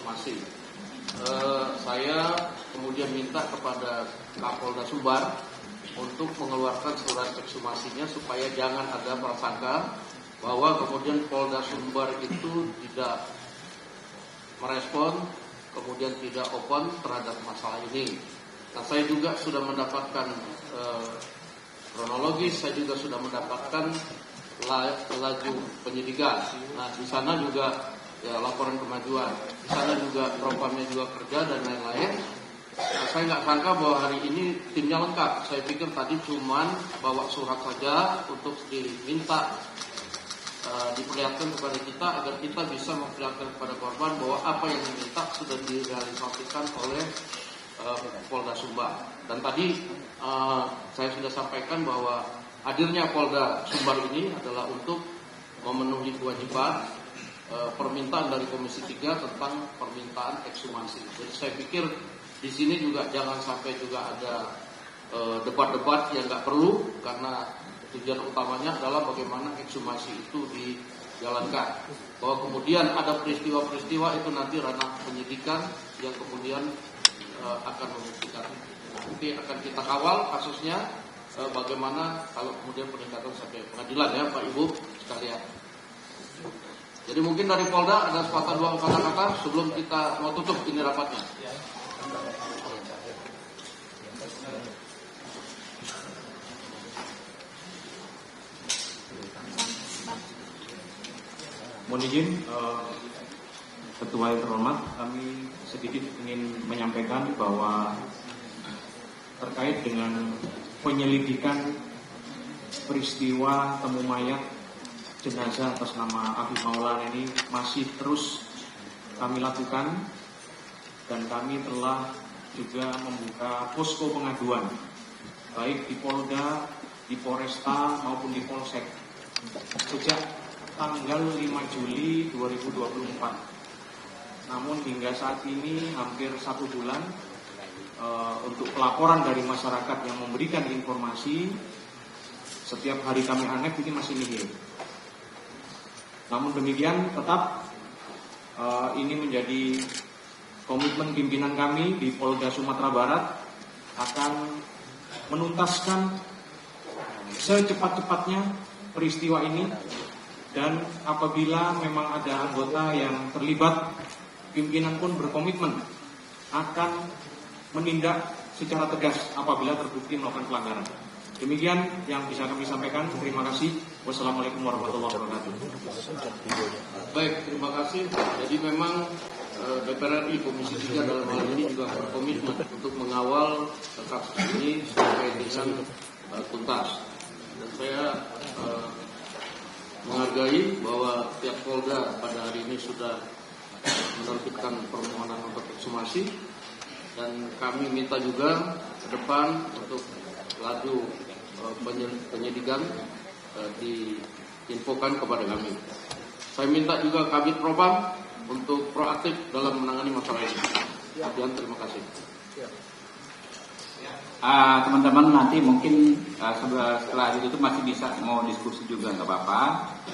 ekshumasi. Saya kemudian minta kepada Kapolda Sumbar untuk mengeluarkan surat ekshumasinya supaya jangan ada prasangka bahwa kemudian Polda Sumbar itu tidak merespon, kemudian tidak open terhadap masalah ini. Nah, saya juga sudah mendapatkan kronologis, saya juga sudah mendapatkan laju penyidikan. Nah, di sana juga ya laporan kemajuan, di sana juga propamnya juga kerja dan lain-lain. Nah, saya nggak sangka bahwa hari ini timnya lengkap. Saya pikir tadi cuman bawa surat saja untuk diminta diperlihatkan kepada kita agar kita bisa memperlihatkan kepada korban bahwa apa yang diminta sudah direalisasikan oleh Polda Sumbar. Dan tadi saya sudah sampaikan bahwa hadirnya Polda Sumbar ini adalah untuk memenuhi kewajiban permintaan dari Komisi 3 tentang permintaan ekshumasi. Jadi saya pikir di sini juga jangan sampai juga ada debat-debat yang nggak perlu, karena tujuan utamanya adalah bagaimana ekshumasi itu dijalankan. Bahwa kemudian ada peristiwa-peristiwa itu nanti ranah penyidikan yang kemudian akan membuktikan. Nanti akan kita kawal kasusnya bagaimana kalau kemudian peningkatan sampai pengadilan ya Pak Ibu sekalian. Jadi mungkin dari Polda ada sepatah dua kata-kata sebelum kita mau tutup ini rapatnya. Mohon izin, Ketua yang terhormat, kami sedikit ingin menyampaikan bahwa terkait dengan penyelidikan peristiwa temu mayat jenazah atas nama Afif Maulana ini masih terus kami lakukan, dan kami telah juga membuka posko pengaduan baik di Polda, di Polresta maupun di Polsek sejak tanggal 5 Juli 2024. Namun hingga saat ini hampir 1 bulan untuk pelaporan dari masyarakat yang memberikan informasi setiap hari kami aneh ini masih nihil. Namun demikian tetap ini menjadi komitmen pimpinan kami di Polda Sumatera Barat akan menuntaskan secepat-cepatnya peristiwa ini, dan apabila memang ada anggota yang terlibat, pimpinan pun berkomitmen akan menindak secara tegas apabila terbukti melakukan pelanggaran. Demikian yang bisa kami sampaikan. Terima kasih. Wassalamualaikum warahmatullahi wabarakatuh. Baik, terima kasih. Jadi memang DPR RI Komisi 3 dalam hal ini juga berkomitmen untuk mengawal kasus ini sampai dengan tuntas. Dan saya menghargai bahwa pihak Polda pada hari ini sudah menerbitkan permohonan untuk ekshumasi, dan kami minta juga ke depan untuk laju penyidikan diinfokan kepada kami. Saya minta juga Kabid Propam untuk proaktif dalam menangani masalah ini. Sekian, terima kasih. Teman-teman nanti mungkin setelah itu masih bisa mau diskusi juga nggak apa-apa.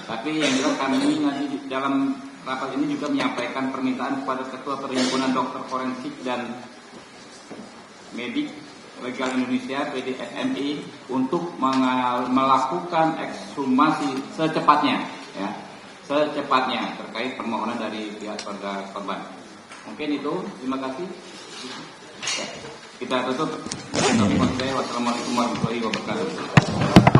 Tapi yang jelas kami nanti dalam rapat ini juga menyampaikan permintaan kepada Ketua Perhimpunan Dokter Forensik dan Medik Legal Indonesia (PDFMI) untuk melakukan ekshumasi secepatnya, ya, secepatnya terkait permohonan dari pihak keluarga korban. Mungkin itu. Terima kasih. Ya, kita tutup. Wassalamualaikum warahmatullahi wabarakatuh.